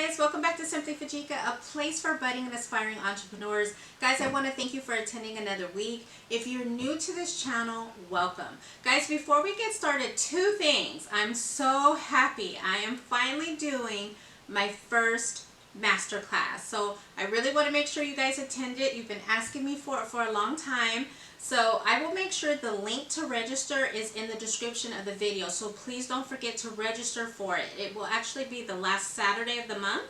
guys, welcome back to Simply Fujica, a place for budding and aspiring entrepreneurs. Guys, I want to thank you for attending another week. If you're new to this channel, welcome. Guys, before we get started, two things. I'm so happy. I am finally doing my first masterclass. So I really want to make sure you guys attend it. You've been asking me for it for a long time. So I will make sure the link to register is in the description of the video. So please don't forget to register for it. It will actually be the last Saturday of the month,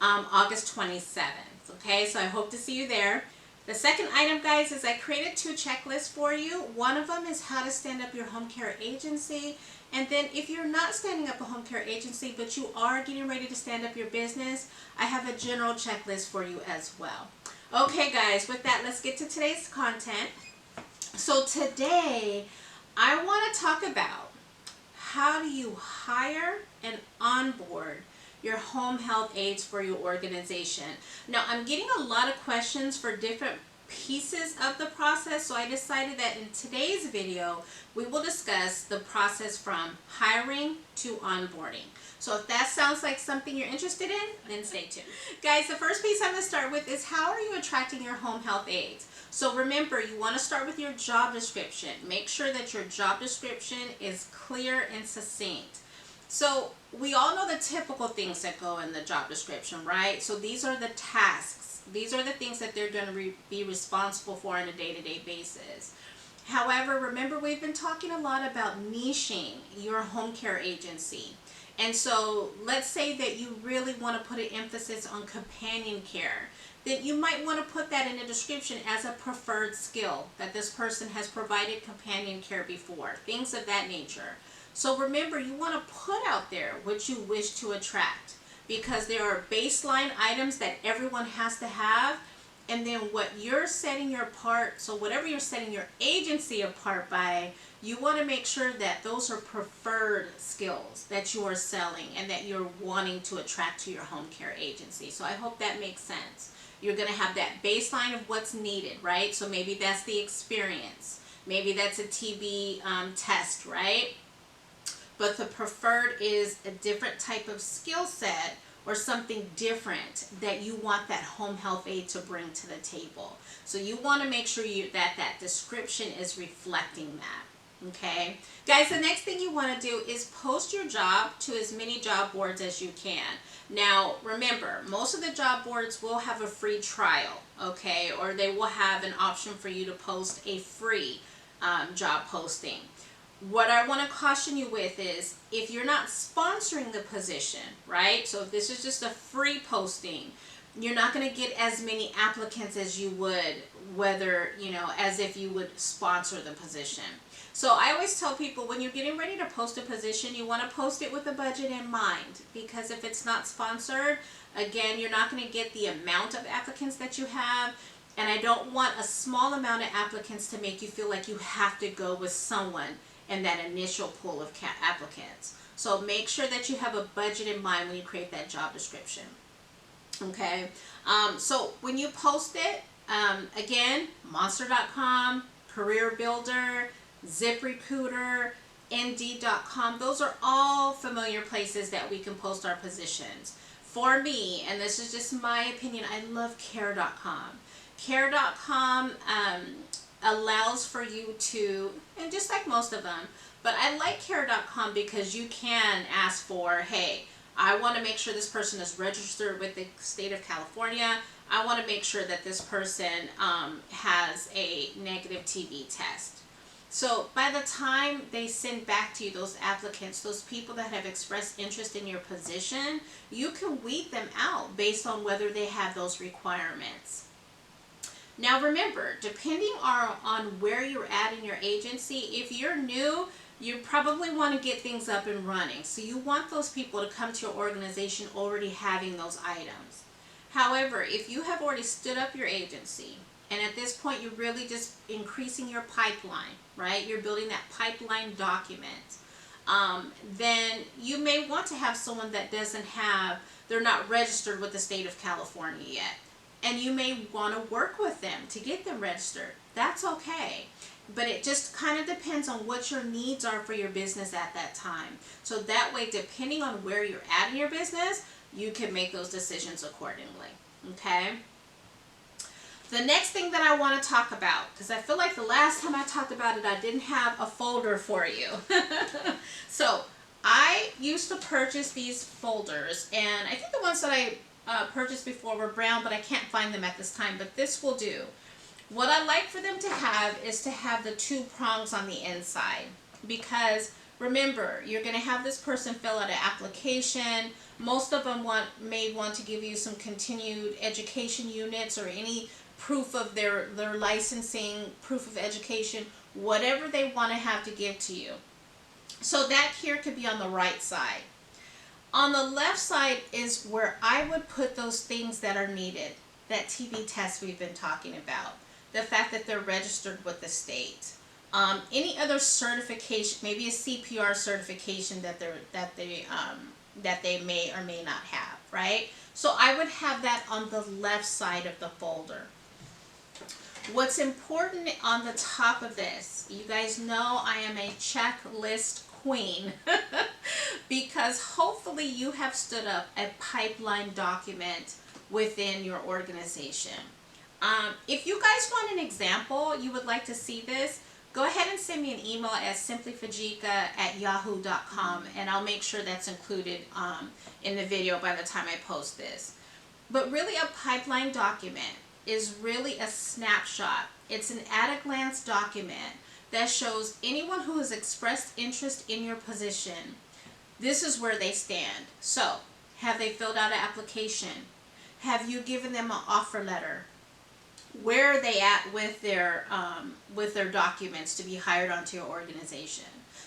August 27th. Okay, so I hope to see you there. The second item, guys, is I created two checklists for you. One of them is how to stand up your home care agency. And then if you're not standing up a home care agency, but you are getting ready to stand up your business, I have a general checklist for you as well. Okay, guys, with that, let's get to today's content. So today, I want to talk about how do you hire and onboard your home health aides for your organization. Now, I'm getting a lot of questions for different pieces of the process, so I decided that in today's video, we will discuss the process from hiring to onboarding. So if that sounds like something you're interested in, then stay tuned. Guys, the first piece I'm going to start with is how are you attracting your home health aides? So remember, you want to start with your job description. Make sure that your job description is clear and succinct. So we all know the typical things that go in the job description, right? So these are the tasks. These are the things that they're going to be responsible for on a day-to-day basis. However, remember, we've been talking a lot about niching your home care agency. And so let's say that you really want to put an emphasis on companion care. Then you might want to put that in the description as a preferred skill, that this person has provided companion care before, things of that nature. So remember, you want to put out there what you wish to attract, because there are baseline items that everyone has to have, and then what you're setting your apart, so whatever you're setting your agency apart by, you want to make sure that those are preferred skills that you are selling and that you're wanting to attract to your home care agency. So I hope that makes sense. You're going to have that baseline of what's needed, right? So maybe that's the experience. Maybe that's a TB test, right? But the preferred is a different type of skill set or something different that you want that home health aide to bring to the table. So you want to make sure that description is reflecting that. Okay, guys, the next thing you want to do is post your job to as many job boards as you can. Now, remember, most of the job boards will have a free trial, okay, or they will have an option for you to post a free job posting. What I want to caution you with is if you're not sponsoring the position, right? So if this is just a free posting, you're not going to get as many applicants as you would, as if you would sponsor the position. So I always tell people, when you're getting ready to post a position, you want to post it with a budget in mind, because if it's not sponsored, again, you're not going to get the amount of applicants that you have. And I don't want a small amount of applicants to make you feel like you have to go with someone in that initial pool of applicants. So make sure that you have a budget in mind when you create that job description. Okay, so when you post it, again, monster.com, Career Builder, ZipRecruiter, Indeed.com, those are all familiar places that we can post our positions. For me, and this is just my opinion, I love Care.com. Care.com allows for you to, and just like most of them, but I like Care.com because you can ask for, hey, I want to make sure this person is registered with the state of California. I want to make sure that this person has a negative TB test. So by the time they send back to you those applicants, those people that have expressed interest in your position, you can weed them out based on whether they have those requirements. Now remember, depending on where you're at in your agency, if you're new, you probably want to get things up and running. So you want those people to come to your organization already having those items. However, if you have already stood up your agency, and at this point you're really just increasing your pipeline, right? You're building that pipeline document. Then you may want to have someone that they're not registered with the state of California yet. And you may want to work with them to get them registered. That's okay. But it just kind of depends on what your needs are for your business at that time. So that way, depending on where you're at in your business, you can make those decisions accordingly. Okay? The next thing that I want to talk about, because I feel like the last time I talked about it, I didn't have a folder for you. So I used to purchase these folders, and I think the ones that I purchased before were brown, but I can't find them at this time, but this will do. What I like for them to have is to have the 2 prongs on the inside, because remember, you're going to have this person fill out an application. Most of them may want to give you some continued education units or any proof of their licensing, proof of education, whatever they want to have to give to you. So that here could be on the right side. On the left side is where I would put those things that are needed, that TB test we've been talking about, the fact that they're registered with the state, any other certification, maybe a CPR certification that they may or may not have, right? So I would have that on the left side of the folder. What's important on the top of this, you guys know I am a checklist queen because hopefully you have stood up a pipeline document within your organization. If you guys want an example, you would like to see this, go ahead and send me an email at simplyfujica@yahoo.com, and I'll make sure that's included in the video by the time I post this. But really, a pipeline document is really a snapshot. It's an at-a-glance document that shows anyone who has expressed interest in your position, this is where they stand. So, have they filled out an application? Have you given them an offer letter? Where are they at with their documents to be hired onto your organization?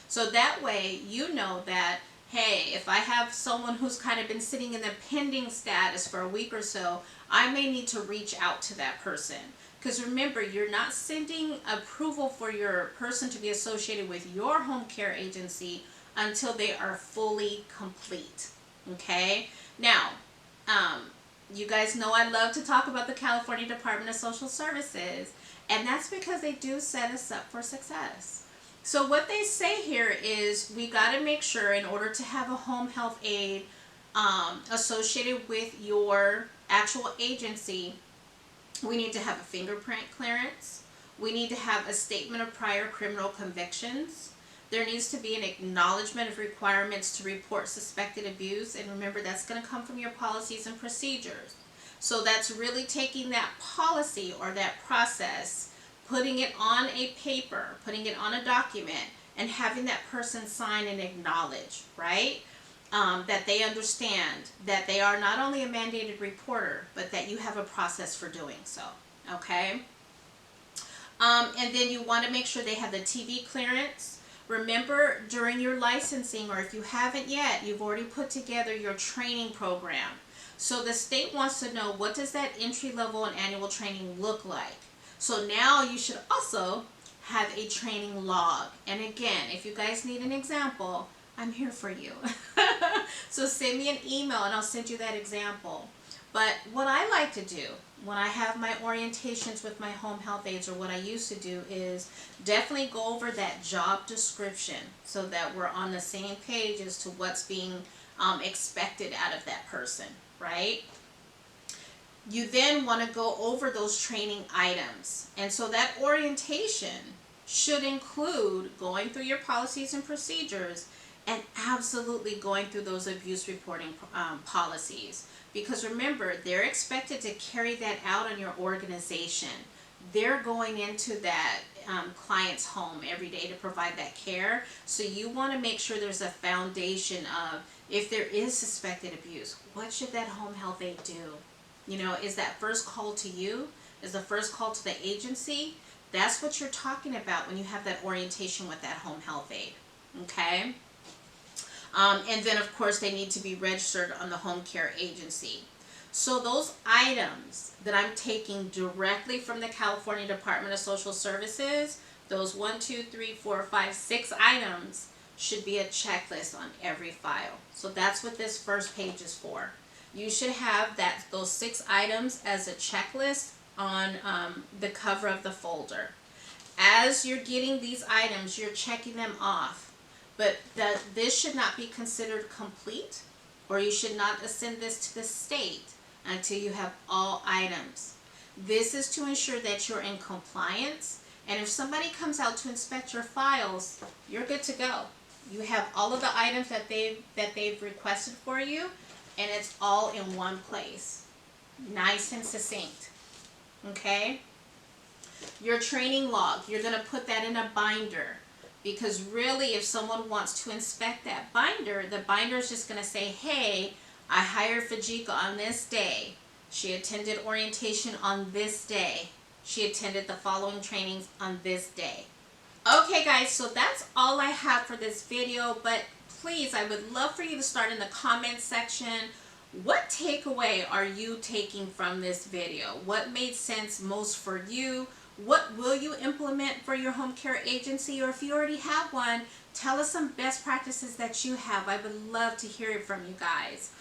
So that way you know that, hey, if I have someone who's kind of been sitting in the pending status for a week or so, I may need to reach out to that person. Because remember, you're not sending approval for your person to be associated with your home care agency until they are fully complete. Okay? Now, you guys know I love to talk about the California Department of Social Services, and that's because they do set us up for success. So what they say here is we got to make sure, in order to have a home health aide associated with your actual agency, we need to have a fingerprint clearance. We need to have a statement of prior criminal convictions. There needs to be an acknowledgement of requirements to report suspected abuse. And remember, that's going to come from your policies and procedures. So that's really taking that policy or that process, putting it on a paper, putting it on a document, and having that person sign and acknowledge, right? That they understand that they are not only a mandated reporter, but that you have a process for doing so, okay? And then you want to make sure they have the TV clearance. Remember, during your licensing, or if you haven't yet, you've already put together your training program. So the state wants to know, what does that entry level and annual training look like? So now you should also have a training log. And again, if you guys need an example, I'm here for you. So send me an email and I'll send you that example. But what I like to do when I have my orientations with my home health aides, or what I used to do, is definitely go over that job description so that we're on the same page as to what's being expected out of that person, right? You then want to go over those training items. And so that orientation should include going through your policies and procedures, and absolutely going through those abuse reporting policies. Because remember, they're expected to carry that out on your organization. They're going into that client's home every day to provide that care. So you want to make sure there's a foundation of, if there is suspected abuse, what should that home health aide do? You know, is that first call to you? Is the first call to the agency? That's what you're talking about when you have that orientation with that home health aide. Okay? And then, of course, they need to be registered on the home care agency. So those items that I'm taking directly from the California Department of Social Services, those 1, 2, 3, 4, 5, 6 items should be a checklist on every file. So that's what this first page is for. You should have those 6 items as a checklist on the cover of the folder. As you're getting these items, you're checking them off. But this should not be considered complete or you should not send this to the state until you have all items. This is to ensure that you're in compliance, and if somebody comes out to inspect your files, you're good to go. You have all of the items that they've requested for you, and it's all in one place. Nice and succinct. Okay? Your training log, you're going to put that in a binder, because really if someone wants to inspect that binder, the binder is just going to say, hey, I hired Fujica on this day. She attended orientation on this day. She attended the following trainings on this day. Okay guys, so that's all I have for this video, but please, I would love for you to start in the comments section. What takeaway are you taking from this video? What made sense most for you? What will you implement for your home care agency? Or if you already have one, tell us some best practices that you have. I would love to hear it from you guys.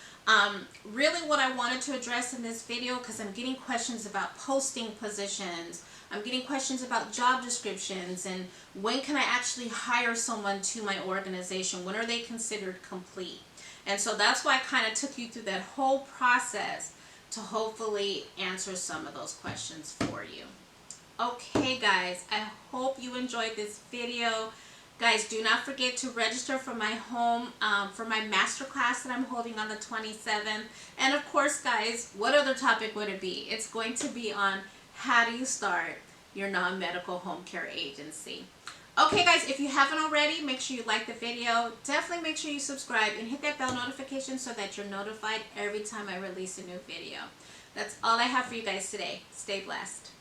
Really what I wanted to address in this video, because I'm getting questions about posting positions, I'm getting questions about job descriptions, and when can I actually hire someone to my organization? When are they considered complete? And so that's why I kind of took you through that whole process to hopefully answer some of those questions for you. Okay guys, I hope you enjoyed this video. Guys, do not forget to register for my Masterclass that I'm holding on the 27th. And of course, guys, what other topic would it be? It's going to be on how do you start your non-medical home care agency. Okay guys, if you haven't already, make sure you like the video. Definitely make sure you subscribe and hit that bell notification so that you're notified every time I release a new video. That's all I have for you guys today. Stay blessed.